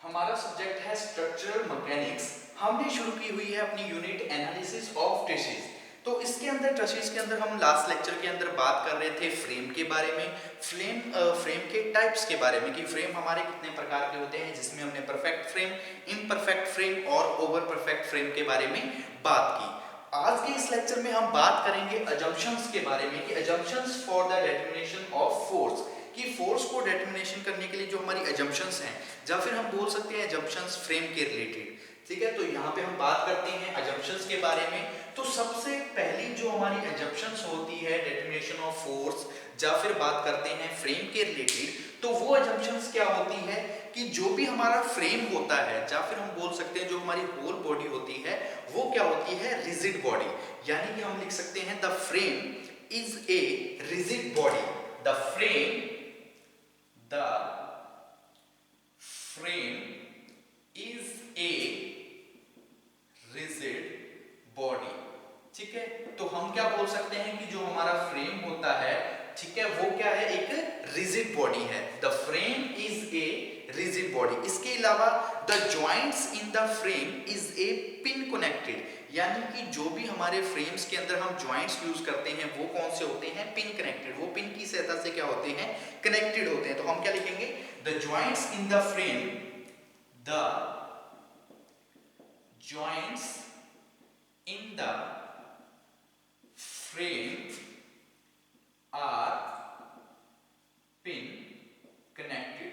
हमारा सब्जेक्ट है structural mechanics. हमने शुरू की हुई है अपनी यूनिट एनालिसिस ऑफ ट्रेसेस। तो इसके अंदर ट्रेसेस के अंदर हम लास्ट लेक्चर के अंदर बात कर रहे थे फ्रेम के बारे में, फ्रेम के टाइप्स के बारे में कि फ्रेम हमारे कितने प्रकार के होते हैं, जिसमें हमने परफेक्ट फ्रेम, इम्परफेक्ट फ्रेम और ओवर परफेक्ट फ्रेम के बारे में बात की। आज के इस लेक्चर में हम बात करेंगे अजम्पशंस के बारे में कि assumptions for the determination of force, कि फोर्स को डेटर्मिनेशन करने के लिए जो हमारी अजम्पशंस हैं, या फिर हम बोल सकते हैं अजम्पशंस फ्रेम के रिलेटेड। ठीक है, तो यहाँ पे हम बात करते हैं अजम्पशंस के बारे में। तो सबसे पहली जो हमारी अजम्पशंस होती है डेटर्मिनेशन ऑफ फोर्स, या फिर बात करते हैं फ्रेम के रिलेटेड, तो वो अजम्पशंस क्या होती है कि जो भी हमारा फ्रेम होता है, या फिर हम बोल सकते हैं जो हमारी होल बॉडी होती है, वो क्या होती है, रिजिड बॉडी। यानी कि हम लिख सकते हैं the frame is a rigid body. The frame is a rigid body। ठीक है, तो हम क्या बोल सकते हैं कि जो हमारा फ्रेम होता है, ठीक है, वो क्या है, एक रिजिड बॉडी है। The frame is a rigid body. इसके अलावा the joints in the frame is a pin connected, यानी कि जो भी हमारे फ्रेम्स के अंदर हम जॉइंट्स यूज करते हैं वो कौन से होते हैं, पिन कनेक्टेड। वो पिन की सहायता से क्या होते हैं, कनेक्टेड होते हैं। तो हम क्या लिखेंगे, the joints in the frame, the joints in the frame are pin connected.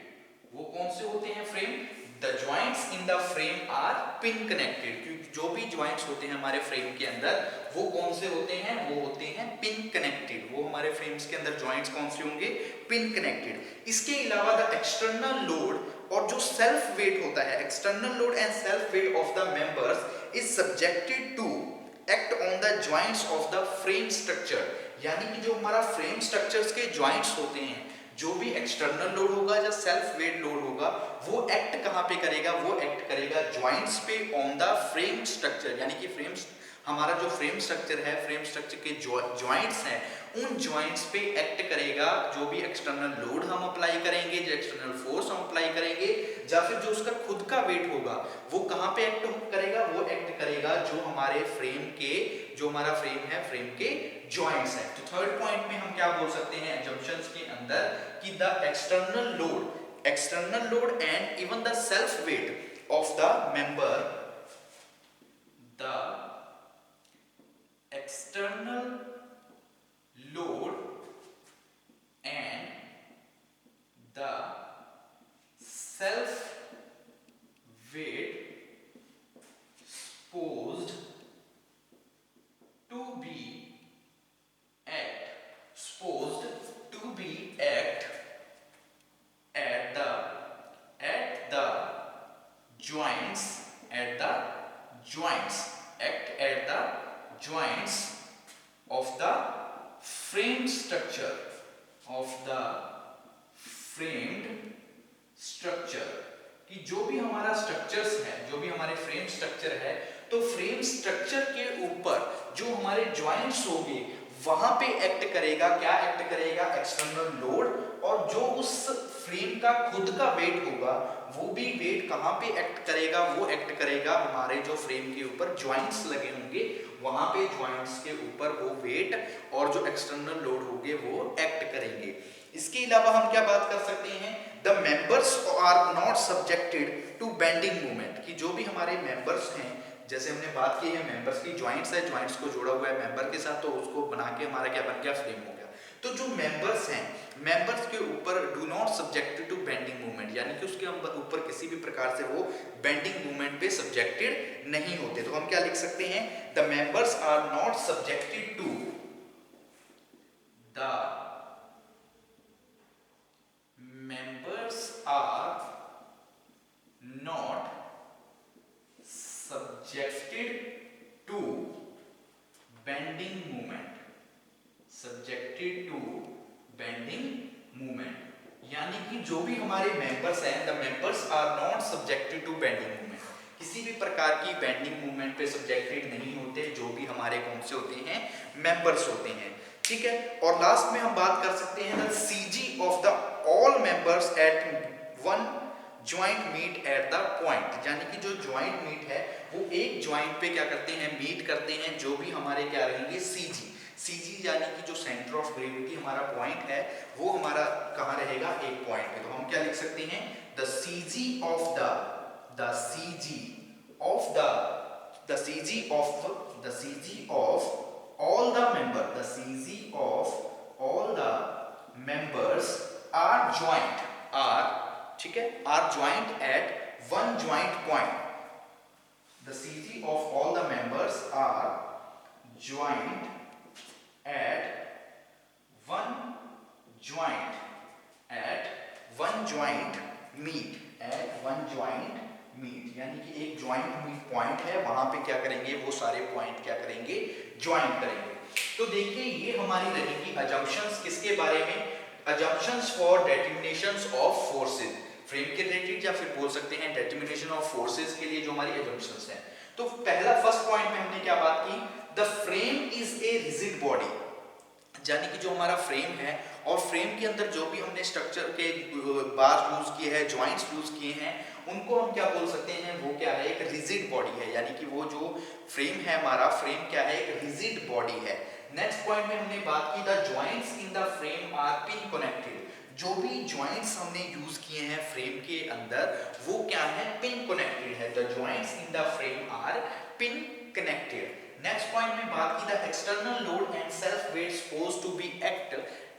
वो कौन से होते हैं frame, the joints in the frame are pin connected. क्योंकि जो भी जॉइंट्स होते हैं हमारे फ्रेम के अंदर, वो कौन से होते हैं, वो होते हैं पिन कनेक्टेड। वो हमारे फ्रेम्स के अंदर जॉइंट्स कौन से होंगे, पिन कनेक्टेड। इसके अलावा द एक्सटर्नल लोड और जो सेल्फ वेट होता है, external load and self weight of the members is subjected to act on the joints of the frame structure. यानी कि जो हमारा फ्रेम स्ट्रक्चर्स के जॉइंट्स होते हैं, जो भी एक्सटर्नल लोड होगा या सेल्फ वेट लोड होगा, वो एक्ट कहां पे करेगा, वो एक्ट करेगा जॉइंट्स पे ऑन द फ्रेम स्ट्रक्चर। यानी कि हमारा जो फ्रेम स्ट्रक्चर है, फ्रेम स्ट्रक्चर के जॉइंट्स हैं, उन जॉइंट्स पे एक्ट करेगा जो भी एक्सटर्नल लोड हम अप्लाई करेंगे, जो एक्सटर्नल फोर्स हम अप्लाई करेंगे, या फिर जो उसका खुद का वेट होगा, वो कहां पे एक्ट करेगा, वो एक्ट करेगा जो हमारे फ्रेम के, जो हमारा फ्रेम है, फ्रेम के जॉइंट्स हैं। तो थर्ड पॉइंट में हम क्या बोल सकते हैं अजम्पशंस के अंदर कि the external load and even the self weight of the member, the external load and the self weight supposed to be act at the joints of the framed structure, कि जो भी हमारा स्ट्रक्चर्स है, जो भी हमारे फ्रेम स्ट्रक्चर है, तो फ्रेम स्ट्रक्चर के ऊपर जो हमारे जॉइंट्स होंगे, वहां पे एक्ट करेगा, क्या एक्ट करेगा, एक्सटर्नल लोड। और जो उस फ्रेम का खुद का वेट होगा, वो भी वेट कहां पे एक्ट करेगा, वो एक्ट करेगा हमारे जो फ्रेम के ऊपर जॉइंट्स लगे होंगे, वहां पे जॉइंट्स के ऊपर वो वेट और जो एक्सटर्नल लोड होंगे वो एक्ट करेंगे। इसके अलावा हम क्या बात कर सकते हैं, the members are not subjected to bending movement, कि जो भी हमारे मेंबर्स हैं, जैसे हमने बात की है मेंबर्स की, जॉइंट्स है, जॉइंट्स को जोड़ा हुआ है मेंबर के साथ, तो उसको बना के हमारा क्या बन गया, फ्रेम हो गया। तो जो मेंबर्स हैं, मेंबर्स के ऊपर do not subjected to bending movement, यानी कि उसके ऊपर किसी भी प्रकार से वो बेंडिंग मूवमेंट पे सब्जेक्टेड नहीं होते। तो हम क्या लिख सकते हैं, the members are not subjected to the members are not subjected to bending movement, यानी कि जो भी हमारे मेंबर्स हैं, the members are not subjected to bending movement, किसी भी प्रकार की बेंडिंग मूवमेंट पे सब्जेक्टेड नहीं होते, जो भी हमारे कौन से होते हैं, मेंबर्स होते हैं। ठीक है, और लास्ट में हम बात कर सकते हैं the CG of the all members at one joint meet at the point, यानी कि जो ज्वाइंट मीट है वो एक ज्वाइंट पे क्या करते हैं, मीट करते हैं, जो भी हमारे क्या रहेंगे, सीजी। सीजी यानी कि जो सेंटर ऑफ ग्रेविटी हमारा पॉइंट है वो हमारा कहाँ रहेगा, एक पॉइंट पे। तो हम क्या लिख सकते हैं, the CG of the CG of the CG of the CG of all the member, the CG of all the members are joint, are, ठीक है, are joint at one joint point. The CG of all the members are joined at one joint, at one joint meet, at one joint meet, यानी कि एक joint meet point है, वहां पे क्या करेंगे, वो सारे पॉइंट क्या करेंगे, ज्वाइंट करेंगे। तो देखिए ये हमारी रहेगी अजम्पशंस किसके बारे में, assumptions for determinations of forces, frame के रिलेटेड, या फिर बोल सकते हैं डिटरमिनेशन ऑफ फोर्सेस के लिए जो हमारी अजम्पशंस हैं। तो पहला फर्स्ट पॉइंट में हमने क्या बात की, the frame is a rigid body, यानी कि जो हमारा फ्रेम है और फ्रेम के अंदर जो भी हमने स्ट्रक्चर के बार यूज किए हैं, जॉइंट्स यूज किए हैं, उनको हम क्या बोल सकते हैं, वो क्या है, एक रिजिड बॉडी है, यानी कि वो जो फ्रेम है हमारा, फ्रेम क्या है, एक रिजिड बॉडी है। नेक्स्ट पॉइंट में हमने बात की, the joints in the frame are pin connected, जो भी जॉइंट्स हमने यूज किए हैं फ्रेम के अंदर वो क्या है, पिन कनेक्टेड है, the joints in the frame are pin connected. Next point में बात की, the external load and self weight supposed to be act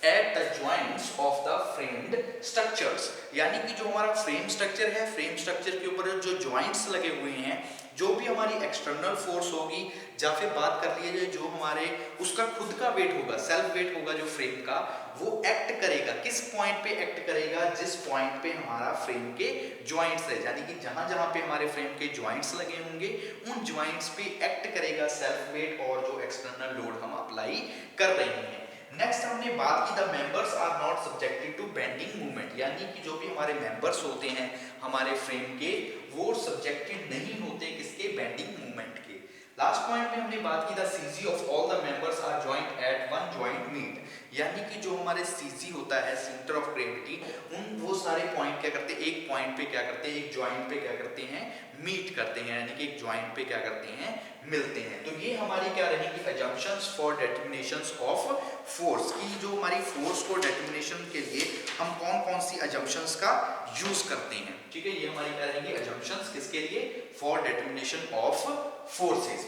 at the joints of the framed structures, यानी कि जो हमारा फ्रेम स्ट्रक्चर है, frame structure के ऊपर जो जॉइंट्स लगे हुए हैं, जो भी हमारी एक्सटर्नल फोर्स होगी, या फिर बात कर लीजिए जो हमारे उसका खुद का वेट होगा, सेल्फ वेट होगा जो फ्रेम का, वो एक्ट करेगा, किस पॉइंट पे एक्ट करेगा, जिस पॉइंट पे हमारा फ्रेम के जॉइंट्स है, यानी कि जहां जहां पे हमारे फ्रेम के जॉइंट्स लगे होंगे उन जॉइंट्स पे एक्ट करेगा सेल्फ वेट और जो एक्सटर्नल लोड हम अप्लाई कर रहे हैं। नेक्स्ट हमने बात की, the members are not subjected to bending movement, यानी कि जो भी हमारे मेंबर्स होते हैं हमारे फ्रेम के, वो सब्जेक्टेड नहीं होते किसके, बेंडिंग मूवमेंट के। लास्ट पॉइंट में हमने बात की, the CG of all the members are joint at one joint meet, यानी कि जो हमारे सीजी होता है, सेंटर ऑफ ग्रेविटी, उन वो सारे पॉइंट क्या करते हैं, एक पॉइंट पे क्या करते हैं, एक जॉइंट पे क्या करते हैं, मीट करते हैं, यानी कि एक जॉइंट पे क्या करते हैं, मिलते हैं। तो ये हमारी क्या रहेगी, assumptions for determinations of force, की जो हमारी फोर्स को डिटरमिनेशन के लिए हम कौन कौन सी अजम्पशंस का यूज करते हैं, ठीक है, ये हमारी क्या रहेंगी अजम्पशंस किसके लिए, फॉर डिटरमिनेशन ऑफ फोर्सेस।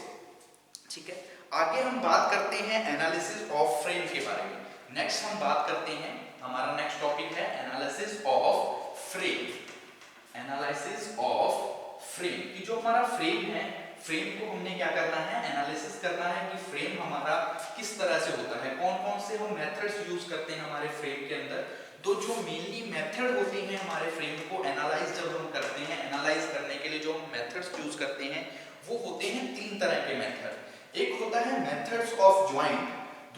ठीक है, आगे हम बात करते हैं एनालिसिस ऑफ फ्रेम के बारे में। नेक्स्ट हम बात करते हैं, हमारा नेक्स्ट टॉपिक है analysis of frame, analysis of frame, कि जो हमारा फ्रेम है, फ्रेम को हमने क्या करना है, एनालिसिस करना है कि फ्रेम हमारा किस तरह से होता है, कौन कौन से हम मेथड्स यूज करते हैं हमारे फ्रेम के अंदर। तो जो मेनली मेथड होते हैं हमारे फ्रेम को एनालाइज जब हम करते हैं, एनालाइज करने के लिए जो हम मेथड्स यूज करते हैं वो होते हैं तीन तरह के मेथड। एक होता है मेथड्स ऑफ ज्वाइंट,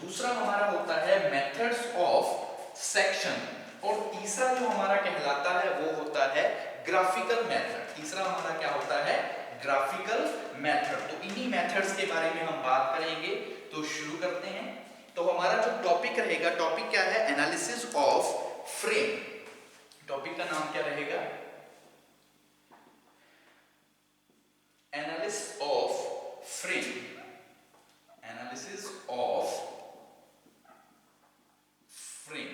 दूसरा हमारा होता है मेथड्स ऑफ सेक्शन, और तीसरा जो हमारा कहलाता है वो होता है ग्राफिकल मेथड। तीसरा हमारा क्या होता है, ग्राफिकल मेथड। तो इन्हीं मेथड्स के बारे में हम बात करेंगे, तो शुरू करते हैं। तो हमारा जो टॉपिक रहेगा, टॉपिक क्या है, एनालिसिस ऑफ फ्रेम। टॉपिक का नाम क्या रहेगा, analysis of frame, analysis of frame,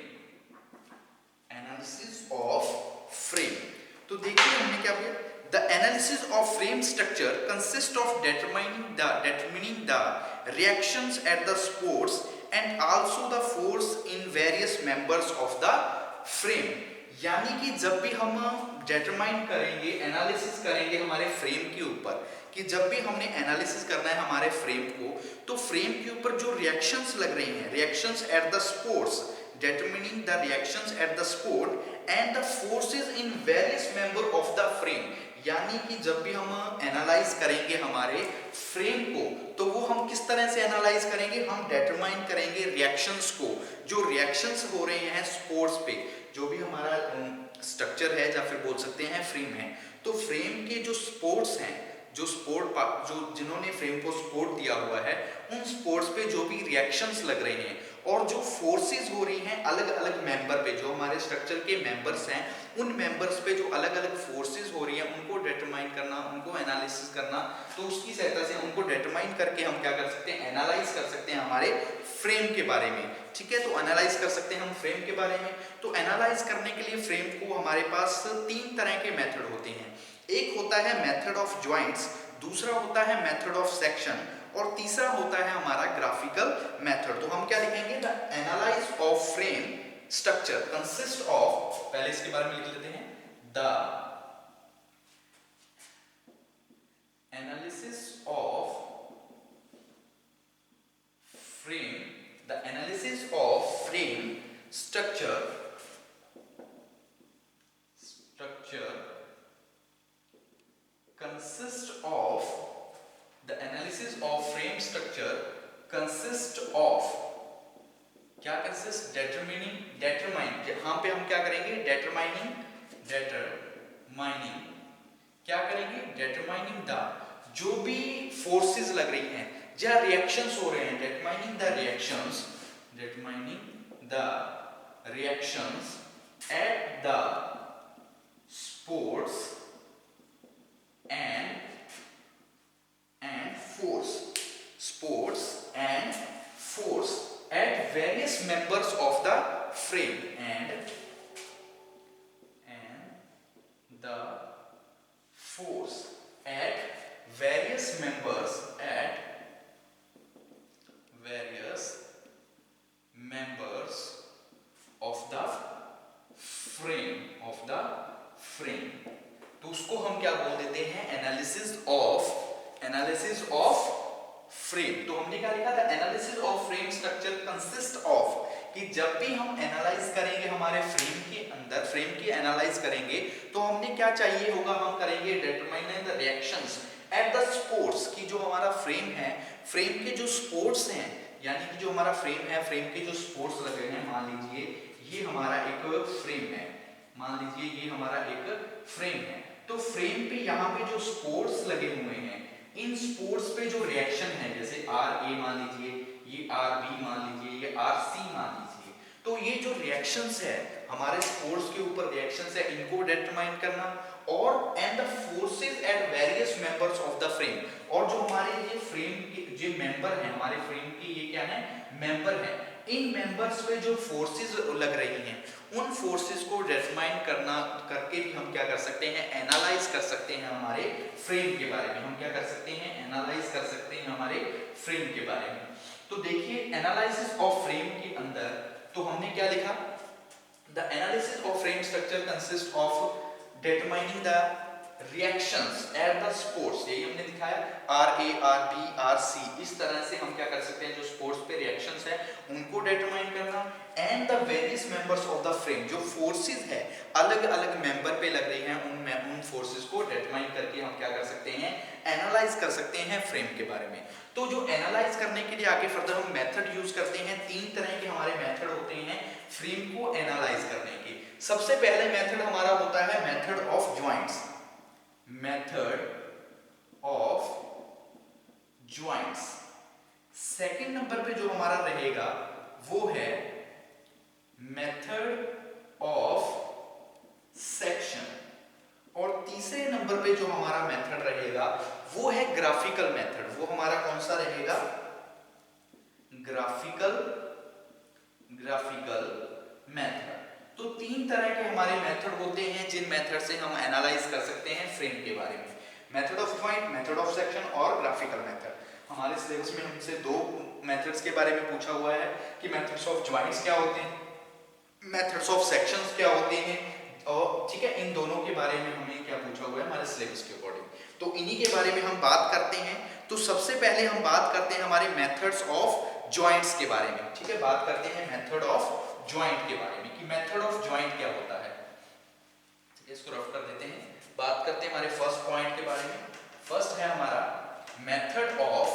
analysis of frame. तो देखिए हमने क्या किया, the analysis of frame structure consists of determining the reactions at the supports and also the force in various members of the frame। यानी कि जब भी हम डिटरमाइन करेंगे, एनालिसिस करेंगे हमारे फ्रेम के ऊपर, कि जब भी हमने एनालिसिस करना है हमारे फ्रेम को, तो फ्रेम के ऊपर जो रिएक्शंस लग रही हैं, reactions at the supports, determining the reactions at the support and the forces in various member of the frame। यानी कि जब भी हम एनालाइज करेंगे हमारे फ्रेम को, तो वो हम किस तरह से एनालाइज करेंगे, हम डिटरमाइन करेंगे रिएक्शंस को, जो रिएक्शंस हो रहे हैं सपोर्ट्स पे, जो भी हमारा स्ट्रक्चर है या फिर बोल सकते हैं फ्रेम है, तो फ्रेम के जो सपोर्ट्स हैं, जो सपोर्ट जो जिन्होंने फ्रेम को सपोर्ट दिया हुआ है, उन सपोर्ट्स पे जो भी रिएक्शंस लग रहे हैं और जो फोर्सेस हो रही हैं अलग अलग मेंबर पे, जो हमारे स्ट्रक्चर के मेंबर्स हैं उन मेंबर्स पे जो अलग अलग फोर्सेस हो रही हैं उनको डिटरमाइन करना, उनको एनालिसिस करना, तो उसकी सहायता से उनको डिटरमाइन करके हम क्या कर सकते हैं, एनालाइज कर सकते हैं हमारे फ्रेम के बारे में। ठीक है, तो एनालाइज कर सकते हैं हम फ्रेम के बारे में। तो एनालाइज करने के लिए फ्रेम को हमारे पास 3 तरह के मेथड होते हैं। एक होता है मेथड ऑफ जॉइंट्स, दूसरा होता है मेथड ऑफ सेक्शन, और तीसरा होता है हमारा ग्राफिकल मेथड। तो हम क्या लिखेंगे, the analyse of frame structure consist of, पहले इसके बारे में लिख लेते हैं, the analysis of frame, the analysis of frame structure consists of, the analysis of frame structure consists of, क्या consist, determine, यहाँ पे हम क्या करेंगे, determining क्या करेंगे, determining the, जो भी फोर्सेस लग रही हैं, जहाँ रिएक्शंस हो रहे हैं, determining the reactions at the sports and force at various members of the frame and the force at various members of the frame, तो उसको हम क्या बोल देते हैं, एनालिसिस ऑफ फ्रेम। तो हमने क्या लिखा था, analysis of frame structure consist of, कि जब भी हम एनालाइज करेंगे हमारे फ्रेम के अंदर, फ्रेम की एनालाइज करेंगे तो हमने क्या चाहिए होगा, हम करेंगे determine the reactions at the sports, की जो हमारा फ्रेम है, फ्रेम के जो स्पोर्ट्स हैं, यानी कि जो हमारा फ्रेम है, फ्रेम के जो स्पोर्ट्स लगे हैं, मान लीजिए ये हमारा एक फ्रेम है, मान लीजिए ये हमारा एक फ्रेम है, तो फ्रेम पे यहाँ पे जो स्पोर्ट्स लगे हुए हैं, इन स्पोर्ट्स पे जो रिएक्शन है, जैसे आर ए मान लीजिए, ये आर बी मान लीजिए, ये आर सी मान लीजिए, तो ये जो रिएक्शंस है हमारे स्पोर्ट्स के ऊपर रिएक्शंस है, इनको डिटरमाइन करना, और and the forces at various members of the frame, और जो हमारे ये फ्रेम के जो मेंबर हैं, हमारे फ्रेम के ये क्या है, मेंबर है, इन मेंबर्स पे जो फोर्सेस लग रही हैं उन फोर्सेस को डिटरमाइन करके भी हम क्या कर सकते हैं, एनालाइज कर सकते हैं हमारे फ्रेम के बारे में, हम क्या कर सकते हैं, एनालाइज कर सकते हैं हमारे फ्रेम के बारे में। तो देखिए एनालिसिस ऑफ फ्रेम के अंदर तो हमने क्या लिखा, the analysis of frame structure consist of determining the reactions at the supports, यही हमने दिखाया, R A R B R C, इस तरह से हम क्या कर सकते हैं, जो स्पोर्ट्स पे रिएक्शंस है उनको डिटरमाइन करना, and the various members of the frame, जो फोर्सेस है अलग अलग मेंबर पे लग रही हैं, उन फोर्सेस को डिटरमाइन करके हम क्या कर सकते हैं, एनालाइज कर सकते हैं फ्रेम के बारे में। तो जो एनालाइज करने के लिए आगे फर्दर हम मेथड यूज करते हैं, 3 तरह के हमारे मेथड होते हैं फ्रेम को एनालाइज करने के। सबसे पहले मेथड हमारा होता है method of joints, method of joints. Second number पे जो हमारा रहेगा वो है मेथड ऑफ सेक्शन, और तीसरे नंबर पे जो हमारा मेथड रहेगा वो है ग्राफिकल मेथड। वो हमारा कौन सा रहेगा, ग्राफिकल मेथड। तो 3 तरह के हमारे मेथड होते हैं जिन मेथड से हम एनालाइज कर सकते हैं फ्रेम के बारे में, method of joint, method of section और ग्राफिकल मेथड। हमारे सिलेबस में हमसे 2 मेथड्स के बारे में पूछा हुआ है कि मेथड्स ऑफ जॉइंट्स क्या होते हैं, मेथड्स ऑफ सेक्शंस क्या होते हैं, और ठीक है, इन दोनों के बारे में हमें क्या पूछा हुआ है हमारे सिलेबस के अकॉर्डिंग, तो इन्हीं के बारे में हम बात करते हैं। तो सबसे पहले हम बात करते हैं हमारे मेथड्स ऑफ जॉइंट्स के बारे में, ठीक है, बात करते हैं मेथड ऑफ जॉइंट के बारे में कि मेथड ऑफ जॉइंट क्या होता है। इसको रफ कर देते हैं, बात करते हैं हमारे फर्स्ट पॉइंट के बारे में। फर्स्ट है हमारा मेथड ऑफ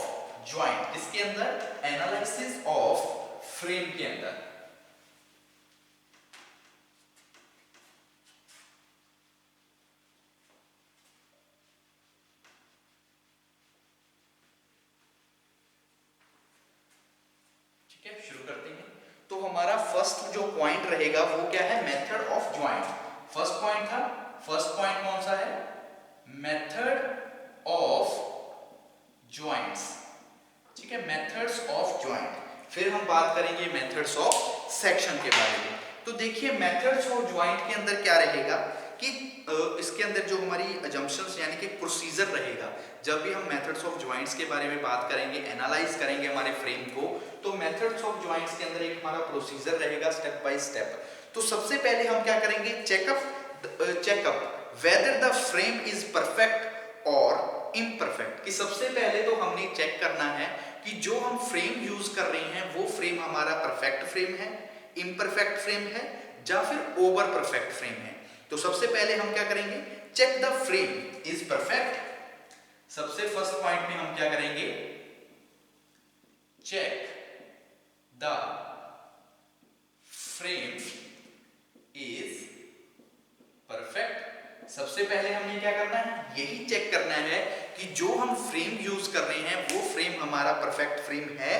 जॉइंट, किसके अंदर, एनालिसिस ऑफ फ्रेम के अंदर। शुरू करते हैं। तो हमारा फर्स्ट जो पॉइंट रहेगा वो क्या है, method of joint. First point था, फर्स्ट पॉइंट कौन सा है, मेथड ऑफ ज्वाइंट्स, ठीक है, मेथड्स ऑफ ज्वाइंट। फिर हम बात करेंगे मेथड्स ऑफ सेक्शन के बारे में। तो देखिए मेथड्स ऑफ ज्वाइंट के अंदर क्या रहेगा कि इसके अंदर जो हमारी अजम्पशंस यानी कि प्रोसीजर रहेगा, जब भी हम मेथड्स ऑफ ज्वाइंट्स के बारे में बात करेंगे, एनालाइज करेंगे हमारे फ्रेम को, तो मेथड्स ऑफ ज्वाइंट्स के अंदर एक हमारा प्रोसीजर रहेगा स्टेप बाय स्टेप। तो सबसे पहले हम क्या करेंगे, checkup whether the frame is perfect और इम्परफेक्ट। कि सबसे पहले तो हमने चेक करना है कि जो हम फ्रेम यूज कर रहे हैं वो फ्रेम हमारा परफेक्ट फ्रेम है, इम्परफेक्ट फ्रेम है या फिर ओवर परफेक्ट फ्रेम है। तो सबसे पहले हम क्या करेंगे, check the frame is perfect. सबसे फर्स्ट पॉइंट में हम क्या करेंगे, check the frame is perfect. सबसे पहले हमने क्या करना है, यही चेक करना है कि जो हम फ्रेम यूज कर रहे हैं वो फ्रेम हमारा परफेक्ट फ्रेम है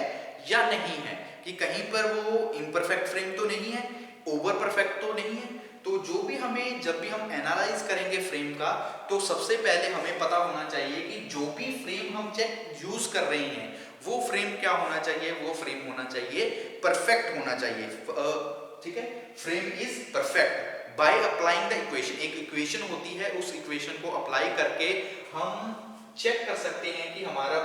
या नहीं है, कि कहीं पर वो इम्परफेक्ट फ्रेम तो नहीं है, ओवर परफेक्ट तो नहीं है। तो जो भी हमें, जब भी हम एनालाइज करेंगे फ्रेम का, तो सबसे पहले हमें पता होना चाहिए कि जो भी फ्रेम हम चेक यूज कर रहे हैं वो फ्रेम क्या होना चाहिए, वो फ्रेम होना चाहिए परफेक्ट होना चाहिए, ठीक है, frame is perfect by applying the equation. एक इक्वेशन होती है, उस इक्वेशन को अप्लाई करके हम चेक कर सकते हैं कि हमारा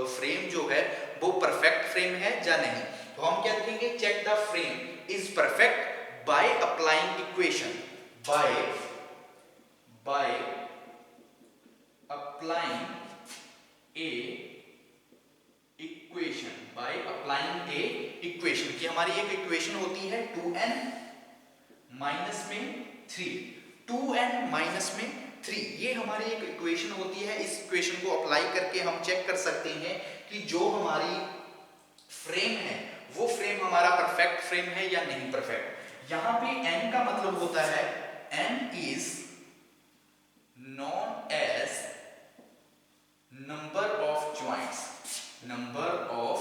फ्रेम जो है वो परफेक्ट फ्रेम है या नहीं। तो हम क्या लिखेंगे, check the frame is perfect by applying equation, by applying a equation, by applying a equation. की हमारी एक इक्वेशन होती है 2n माइनस में 3, 2n माइनस में 3, ये हमारी एक इक्वेशन होती है। इस इक्वेशन को अप्लाई करके हम चेक कर सकते हैं कि जो हमारी फ्रेम है वो फ्रेम हमारा परफेक्ट फ्रेम है या नहीं परफेक्ट। यहां पे n का मतलब होता है, n is known as number of joints, number of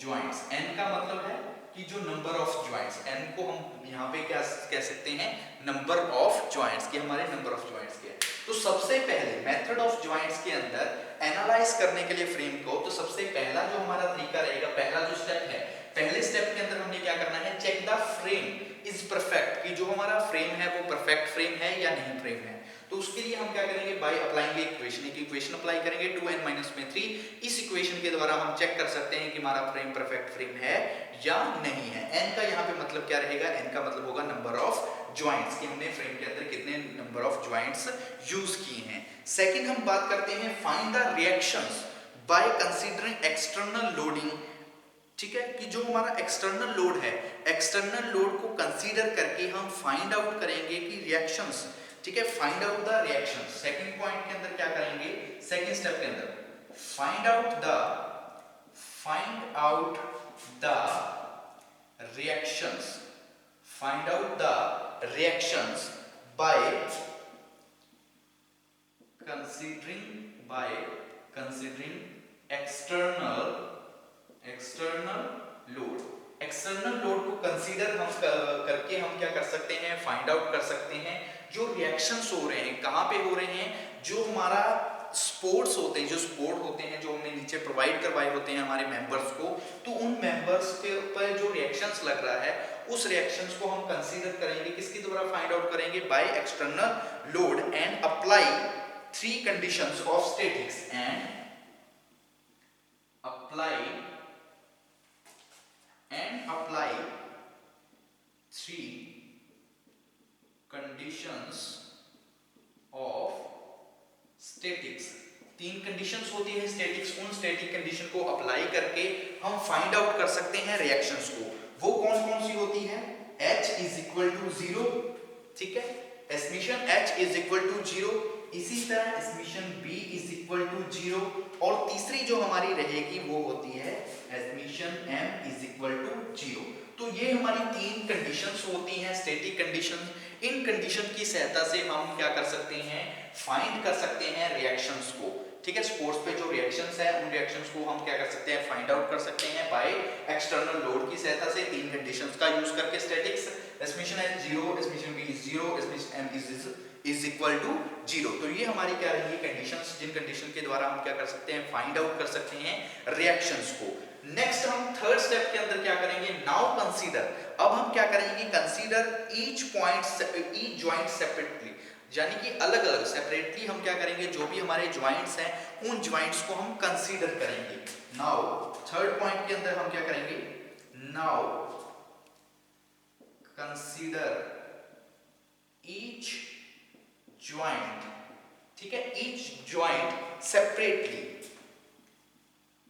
joints. n का मतलब है कि जो नंबर ऑफ ज्वाइंट्स, n को हम यहाँ पे क्या कह सकते हैं, नंबर ऑफ ज्वाइंट्स, कि हमारे नंबर ऑफ ज्वाइंट्स क्या है। तो सबसे पहले मेथड ऑफ ज्वाइंट्स के अंदर एनालाइज करने के लिए फ्रेम को, तो सबसे पहला जो हमारा तरीका रहेगा, पहला जो स्टेप है, पहले स्टेप के अंदर हमने क्या करना है, check the frame is perfect, कि जो हमारा फ्रेम है वो परफेक्ट फ्रेम है या नहीं फ्रेम है। तो उसके लिए हम क्या करेंगे, बाय अप्लाइंग इक्वेशन, एक इक्वेशन अप्लाई करेंगे 2n माइनस में 3। इस इक्वेशन के द्वारा हम चेक कर सकते हैं कि हमारा फ्रेम परफेक्ट फ्रेम है या नहीं है। n का यहाँ पे मतलब क्या रहेगा, n का मतलब होगा नंबर ऑफ ज्वाइंट्स, कि हमने फ्रेम के अंदर कितने नंबर ऑफ ज्वाइंट्स यूज किए हैं। सेकंड हम बात करते हैं, find the reactions by considering external loading, ठीक है, कि जो हमारा एक्सटर्नल लोड है, एक्सटर्नल लोड को कंसीडर करके हम फाइंड आउट करेंगे कि रिएक्शंस, ठीक है, find out the reactions. Second point के अंदर क्या करेंगे, सेकंड स्टेप के अंदर find out the reactions, find out the reactions by considering external load. External load को कंसीडर हम करके हम क्या कर सकते हैं, फाइंड आउट कर सकते हैं जो रिएक्शंस हो रहे हैं, कहां पे हो रहे हैं, जो हमारा स्पोर्ट्स होते हैं, जो स्पोर्ट होते हैं, जो हमने नीचे प्रोवाइड करवाए होते हैं हमारे मेंबर्स को, तो उन मेंबर्स के ऊपर जो रिएक्शंस लग रहा है, उस रिएक्शंस को हम कंसीडर करेंगे, किसके द्वारा फाइंड आउट करेंगे, by external load and apply 3 conditions of statics, and apply 3 conditions of statics. 3 conditions होती है स्टैटिक्स, उन स्टैटिक कंडीशन को अप्लाई करके हम फाइंड आउट कर सकते हैं रिएक्शंस को। वो कौन कौन सी होती है, H इज इक्वल टू 0, ठीक है, एसमिशन H इज इक्वल टू 0, इसी तरह एसमिशन B इज इक्वल टू 0, और तीसरी जो हमारी रहेगी वो होती है एसमिशन M इज इक्वल टू 0। तो ये हमारी 3 कंडीशंस होती हैं स्टैटिक कंडीशंस। इन कंडीशन की सहायता से हम क्या कर सकते हैं, फाइंड कर सकते हैं रिएक्शंस को। ठीक है, स्पोर्ट्स पे जो रिएक्शंस है उन रिएक्शंस को हम क्या कर सकते हैं, फाइंड आउट कर सकते हैं बाय एक्सटर्नल लोड की सहायता से, तीन कंडीशंस का यूज करके। स्टैटिक्स, एस्टिमेशन है 0, estimation b is 0, estimation m is equal to 0। तो ये हमारी क्या रही है कंडीशंस, जिन कंडीशन के द्वारा हम क्या कर सकते हैं, फाइंड आउट कर सकते हैं रिएक्शंस को। नेक्स्ट हम थर्ड स्टेप के अंदर क्या करेंगे, नाउ कंसीडर। अब हम क्या करेंगे, consider each point, each joint separately, यानी कि अलग अलग सेपरेटली हम क्या करेंगे, जो भी हमारे ज्वाइंट्स हैं उन ज्वाइंट्स को हम कंसीडर करेंगे। नाउ थर्ड पॉइंट के अंदर हम क्या करेंगे, नाउ कंसीडर ईच ज्वाइंट, ठीक है, ईच ज्वाइंट सेपरेटली,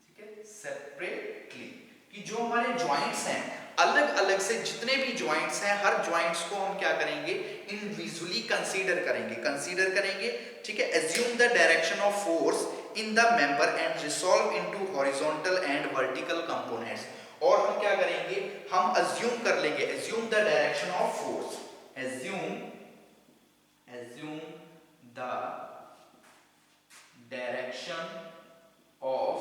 ठीक है, सेपरेटली, कि जो हमारे ज्वाइंट्स हैं अलग अलग से, जितने भी ज्वाइंट्स हैं हर ज्वाइंट्स को हम क्या करेंगे, इंडिविजुअली कंसीडर करेंगे, ठीक है। Assume the direction of force in the member and resolve into horizontal and vertical components. और हम क्या करेंगे, हम अज्यूम कर लेंगे, assume the direction of force, assume the direction of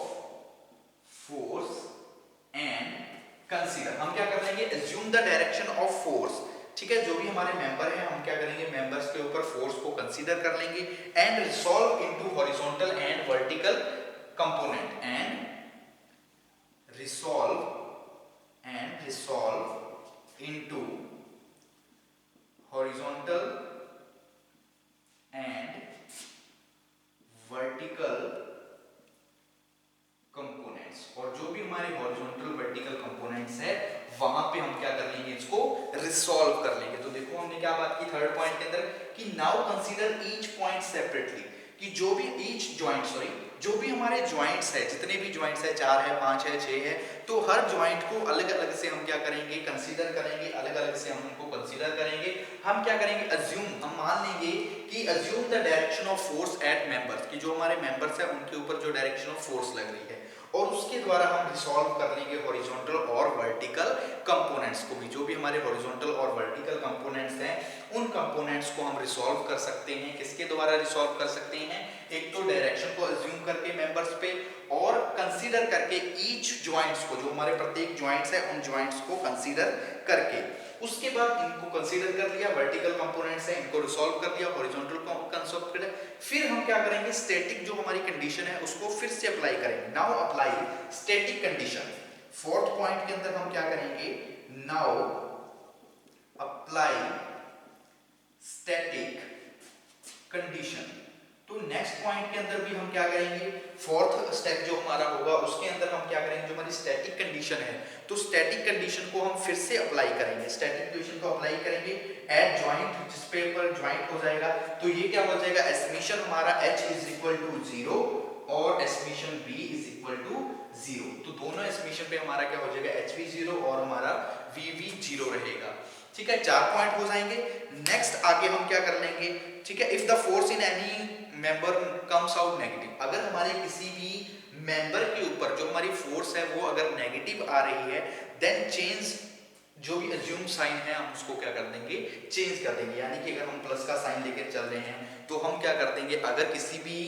force and consider. हम क्या कर लेंगे, assume the direction of force, ठीक है, जो भी हमारे मेंबर हैं हम क्या करेंगे, मेंबर्स के ऊपर फोर्स को कंसीडर कर लेंगे, and resolve into horizontal and vertical component, and resolve into horizontal and vertical components. और जो भी हमारे हॉरिजॉन्टल वर्टिकल कंपोनेंट्स है वहां पे हम क्या कर लेंगे, इसको रिसॉल्व कर लेंगे। तो देखो हमने क्या बात की थर्ड पॉइंट के अंदर, कि now consider each point separately, कि जो भी ईच ज्वाइंट, सॉरी, जो भी हमारे ज्वाइंट्स है, जितने भी ज्वाइंट्स है, 4 है, 5 है, 6 है, तो हर ज्वाइंट को अलग अलग से हम क्या करेंगे, कंसीडर करेंगे, अलग अलग से हम उनको कंसीडर करेंगे। हम क्या करेंगे, अज्यूम, हम मान लेंगे कि assume the direction of force at members, कि जो हमारे मेंबर्स है उनके ऊपर जो डायरेक्शन ऑफ फोर्स लग रही है, और उसके द्वारा हम रिसॉल्व कर लेंगे हॉरिजॉन्टल और वर्टिकल कंपोनेंट्स को भी। जो भी हमारे हॉरिजॉन्टल और वर्टिकल कंपोनेंट्स हैं उन कंपोनेंट्स को हम रिसॉल्व कर सकते हैं। किसके द्वारा रिसॉल्व कर सकते हैं, एक तो डायरेक्शन को अज्यूम करके मेंबर्स पे, और कंसीडर करके ईच ज्वाइंट्स को, जो हमारे प्रत्येक ज्वाइंट्स है उन ज्वाइंट्स को कंसीडर करके। उसके बाद इनको कंसीडर कर लिया, वर्टिकल कंपोनेंट्स है इनको रिसॉल्व कर लिया, हॉरिजॉन्टल कंसेप्ट कर लिया, फिर हम क्या करेंगे, स्टैटिक जो हमारी कंडीशन है उसको फिर से अप्लाई करेंगे। Now apply static condition. Fourth point के अंदर हम क्या करेंगे, नाउ अप्लाई स्टैटिक कंडीशन। तो नेक्स्ट पॉइंट के अंदर भी हम क्या करेंगे, फोर्थ स्टेप जो हमारा होगा उसके अंदर हम क्या करेंगे, जो हमारी स्टैटिक कंडीशन है, तो स्टैटिक कंडीशन को हम फिर से अप्लाई करेंगे। स्टैटिक कंडीशन को अप्लाई करेंगे एट ज्वाइंट, जिस पे पर ज्वाइंट हो जाएगा, तो ये क्या हो जाएगा, एस्टिमेशन हमारा h इज इक्वल टू 0 और estimation b is equal to 0। तो दोनों एस्टिमेशन पे हमारा क्या हो जाएगा, h भी 0 और हमारा v भी 0 रहेगा। ठीक है, 4 पॉइंट हो जाएंगे। नेक्स्ट आगे हम क्या कर लेंगे, ठीक है, if the force in any member comes out negative, अगर हमारे किसी भी मेंबर के ऊपर जो हमारी फोर्स है वो अगर नेगेटिव आ रही है, देन चेंज, जो भी अज्यूम साइन है हम उसको क्या कर देंगे, चेंज कर देंगे। यानी कि अगर हम प्लस का साइन लेकर चल रहे हैं तो हम क्या कर देंगे, अगर किसी भी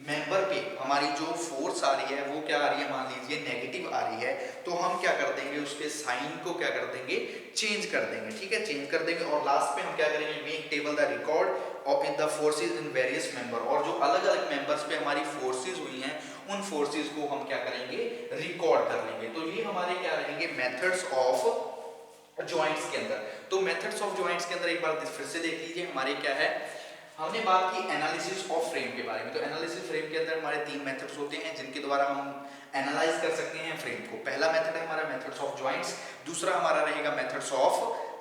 मेंबर पे हमारी जो फोर्स आ रही है वो क्या आ रही है, मान लीजिए नेगेटिव आ रही है, तो हम क्या कर देंगे, उसके साइन को क्या कर देंगे, चेंज कर देंगे। ठीक है, चेंज कर देंगे। और लास्ट में हम क्या करेंगे, make table the record of in the forces in various member, और जो अलग अलग मेंबर्स पे हमारी फोर्सेस हुई हैं उन फोर्सेस को हम क्या करेंगे, रिकॉर्ड कर लेंगे। तो ये हमारे क्या रहेंगे, मेथड्स ऑफ ज्वाइंट्स के अंदर। तो मेथड्स ऑफ ज्वाइंट्स के अंदर एक बार फिर से देख लीजिए, हमारे क्या है, हमने बात की एनालिसिस ऑफ फ्रेम के बारे में। तो एनालिसिस फ्रेम के अंदर हमारे 3 मेथड्स होते हैं जिनके द्वारा हम एनालाइज कर सकते हैं फ्रेम को। पहला मेथड है हमारा मेथड्स ऑफ ज्वाइंट्स, दूसरा हमारा रहेगा मेथड्स ऑफ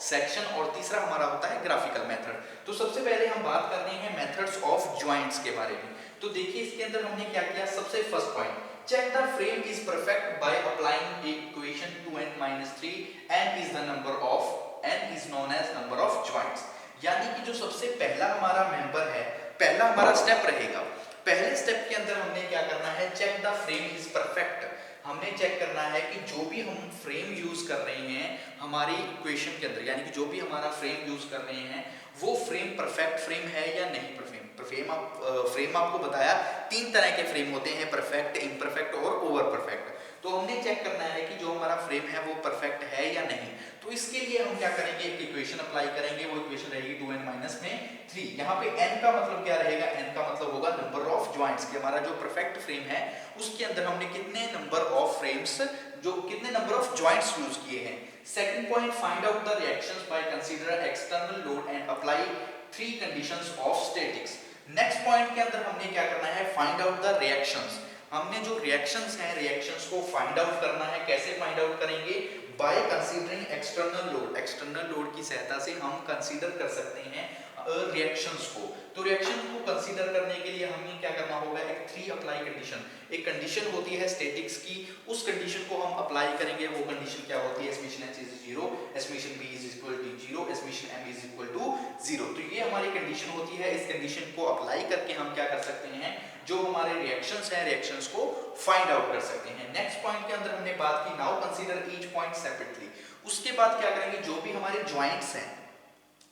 सेक्शन, और तीसरा हमारा होता है ग्राफिकल मेथड। तो सबसे पहले हम बात कर रहे हैं मेथड्स ऑफ ज्वाइंट्स के बारे में। तो देखिए इसके अंदर हमने क्या किया, सबसे first point, check the frame is perfect by applying equation 2n-3, n is the number of, n is known as number of joints। यानी कि जो सबसे पहला हमारा मेंबर है, पहला हमारा स्टेप रहेगा, पहले स्टेप के अंदर हमने क्या करना है, check the frame is perfect. हमने चेक करना है कि जो भी हम फ्रेम यूज कर रहे हैं हमारी इक्वेशन के अंदर, यानी कि जो भी हमारा फ्रेम यूज कर रहे हैं वो फ्रेम परफेक्ट फ्रेम है या नहीं। फ्रेम आपको बताया 3 तरह के फ्रेम होते हैं, परफेक्ट, इम्परफेक्ट और ओवर परफेक्ट। तो हमने चेक करना है कि जो हमारा फ्रेम है वो परफेक्ट है या नहीं। तो इसके लिए हम क्या करेंगे, एक इक्वेशन अप्लाई करेंगे, वो इक्वेशन रहेगी 2n माइनस में 3। यहाँ पे n का मतलब क्या रहेगा, n का मतलब होगा नंबर ऑफ ज्वाइंट्स, कि हमारा जो परफेक्ट फ्रेम है उसके अंदर हमने कितने नंबर ऑफ फ्रेम्स, जो कितने नंबर ऑफ ज्वाइंट्स यूज किए हैं। Second point, find out the reactions by consider external load and apply 3 conditions of statics. Next point के अंदर हमने क्या करना है, फाइंड आउट द रिएक्शंस। हमने जो रिएक्शंस हैं, रिएक्शंस को फाइंड आउट करना है। कैसे फाइंड आउट करेंगे, by considering external load. External load की सहायता से हम कंसीडर कर सकते हैं रिएक्शंस को। तो रिएक्शन को कंसीडर करने के लिए हमें क्या करना होगा, एक 3 अप्लाई कंडीशन, एक कंडीशन होती है स्टैटिक्स की, उस कंडीशन को हम अप्लाई करेंगे। वो कंडीशन क्या होती है, summation h is 0, summation b is equal to 0, summation m is equal to 0। तो ये हमारी कंडीशन होती है। इस कंडीशन को अप्लाई करके हम क्या कर सकते हैं, जो हमारे रिएक्शंस हैं, रिएक्शंस को फाइंड आउट कर सकते हैं। नेक्स्ट पॉइंट के अंदर हमने बात की, now consider each point separately. उसके बाद क्या करेंगे, जो भी हमारे ज्वाइंट्स हैं,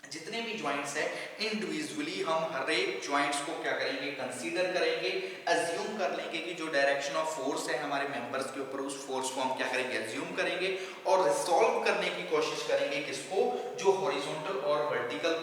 जितने भी ज्वाइंट्स है, इंडिविजुअली हम हर एक ज्वाइंट्स को क्या करेंगे, कंसीडर करेंगे। अज्यूम कर लेंगे कि जो डायरेक्शन ऑफ फोर्स है हमारे मेंबर्स के ऊपर, उस फोर्स को हम क्या करेंगे, अज्यूम करेंगे और रिसॉल्व करने की कोशिश करेंगे। किसको, जो हॉरिजॉन्टल और वर्टिकल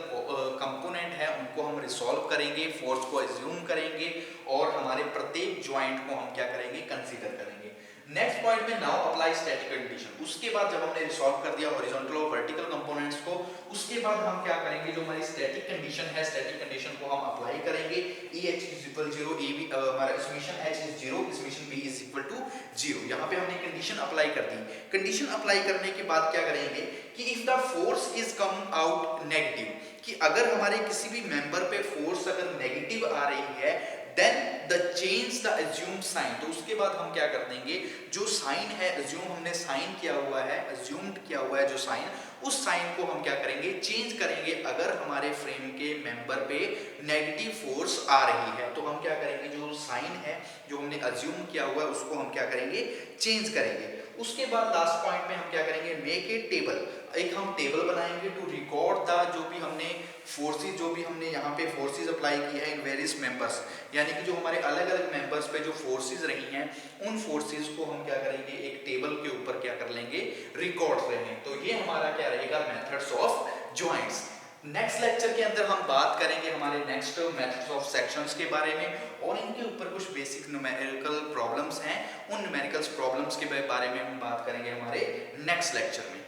कंपोनेंट है उनको हम रिसॉल्व करेंगे, फोर्स को अज्यूम करेंगे और हमारे प्रत्येक ज्वाइंट को हम क्या करेंगे, कंसीडर करेंगे। नेक्स्ट पॉइंट में नाउ अप्लाई स्टैटिक कंडीशन। उसके बाद जब हमने रिसॉल्व कर दिया हॉरिजॉन्टल और वर्टिकल कंपोनेंट्स को, उसके बाद हम क्या करेंगे, जो हमारी स्टैटिक कंडीशन है, स्टैटिक कंडीशन को हम अप्लाई करेंगे। EH इज इक्वल 0, EB हमारा summation H is 0, summation B is equal to 0। यहाँ पे हमने कंडीशन अप्लाई कर दी। कंडीशन अप्लाई करने के बाद क्या करेंगे कि if the force is come out negative, कि अगर हमारे किसी भी मेंबर पे फोर्स अगर नेगेटिव आ रही है, then the change the assume sign. तो उसके बाद हम क्या कर देंगे, जो साइन है, अज्यूम हमने साइन किया हुआ है, अज्यूम्ड किया हुआ है जो साइन, उस साइन को हम क्या करेंगे, चेंज करेंगे। अगर हमारे फ्रेम के मेंबर पे नेगेटिव फोर्स आ रही है तो हम क्या करेंगे, जो साइन है जो हमने अज्यूम किया हुआ है उसको हम क्या करेंगे, चेंज करेंगे। उसके बाद लास्ट पॉइंट में हम क्या करेंगे, मेक ए टेबल। एक हम टेबल बनाएंगे टू रिकॉर्ड द, जो भी हमने फोर्सेस, जो भी हमने यहाँ पे फोर्सेस अप्लाई की है इन वेरियस मेंबर्स, यानी कि जो हमारे अलग अलग मेंबर्स पे जो फोर्सेस रही हैं, उन फोर्सेस को हम क्या करेंगे, एक टेबल के ऊपर क्या कर लेंगे, रिकॉर्ड रहेंगे। तो ये हमारा क्या रहेगा, methods of joints. Next lecture के अंदर हम बात करेंगे हमारे नेक्स्ट मेथड्स ऑफ सेक्शंस के बारे में, और इनके ऊपर कुछ बेसिक न्यूमेरिकल प्रॉब्लम्स हैं। उन न्यूमेरिकल प्रॉब्लम्स के बारे में हम बात करेंगे हमारे नेक्स्ट लेक्चर में।